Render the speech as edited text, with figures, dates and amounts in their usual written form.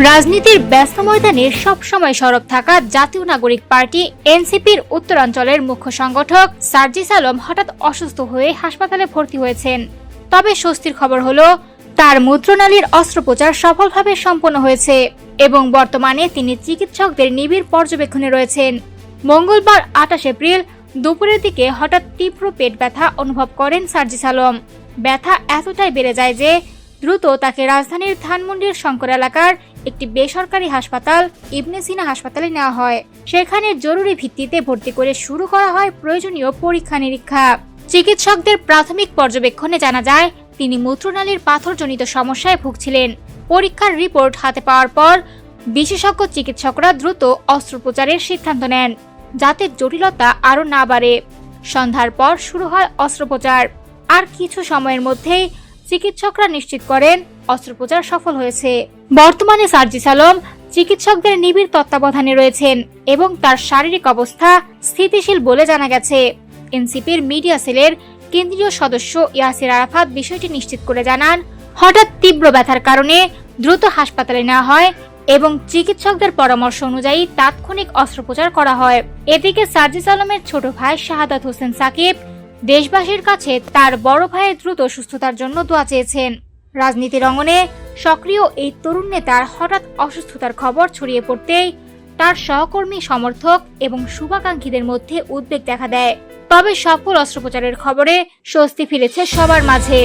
রাজনীতির ব্যস্ত ময়দানে সবসময় সরব থাকা জাতীয় নাগরিক পার্টি এনসিপির উত্তরাঞ্চলের মুখ্য সংগঠক সার্জিস আলম হঠাৎ অসুস্থ হয়ে হাসপাতালে ভর্তি হয়েছেন। তবে স্বস্তির খবর হলো তার মূত্রনালীর অস্ত্রোপচার সফলভাবে সম্পন্ন হয়েছে এবং বর্তমানে তিনি চিকিৎসকদের নিবিড় পর্যবেক্ষণে রয়েছেন। মঙ্গলবার 28 এপ্রিল দুপুরের দিকে হঠাৎ তীব্র পেট ব্যথা অনুভব করেন সার্জিস আলম। ব্যথা এতটাই বেড়ে যায় যে দ্রুত তাকে রাজধানীর ধানমন্ডির শঙ্কর এলাকার একটি বেসরকারি হাসপাতাল ইবনে সিনা হাসপাতালে নেওয়া হয়। সেখানে জরুরি ভিত্তিতে ভর্তি করে শুরু করা হয় প্রয়োজনীয় পরীক্ষা নিরীক্ষা। চিকিৎসকদের প্রাথমিক পর্যবেক্ষণে জানা যায় তিনি মূত্রনালীর পাথরজনিত সমস্যায় ভুগছিলেন। পরীক্ষার রিপোর্ট হাতে পাওয়ার পর বিশেষজ্ঞ চিকিৎসকরা দ্রুত অস্ত্রোপচারের সিদ্ধান্ত নেন যাতে জটিলতা আরও না বাড়ে। সন্ধ্যার পর শুরু হয় অস্ত্রোপচার। আর কিছু সময়ের মধ্যেই চিকিৎসকরা নিশ্চিত করেন অস্ত্রোপচার সফল হয়েছে। বর্তমানে সার্জিস আলম চিকিৎসকদের নিবিড় তত্ত্বাবধানে রয়েছেন এবং তার শারীরিক অবস্থা স্থিতিশীল বলে জানা গেছে। এনসিপির মিডিয়া সেলের কেন্দ্রীয় সদস্য ইয়াসির আরাফাত বিষয়টি নিশ্চিত করে জানান, হঠাৎ তীব্র ব্যথার কারণে দ্রুত হাসপাতালে নেওয়া হয় এবং চিকিৎসকদের পরামর্শ অনুযায়ী তাৎক্ষণিক অস্ত্রোপচার করা হয়। এদিকে সার্জিস আলমের ছোট ভাই শাহাদাত হোসেন সাকিব দেশবাসীর কাছে তার বড় ভাইয়ের দ্রুত সুস্থতার জন্য দোয়া চেয়েছেন। রাজনীতির অঙ্গনে সক্রিয় এই তরুণ নেতার হঠাৎ অসুস্থতার খবর ছড়িয়ে পড়তেই তার সহকর্মী, সমর্থক এবং শুভাকাঙ্ক্ষীদের মধ্যে উদ্বেগ দেখা দেয়। তবে সফল অস্ত্রোপচারের খবরে স্বস্তি ফিরেছে সবার মাঝে।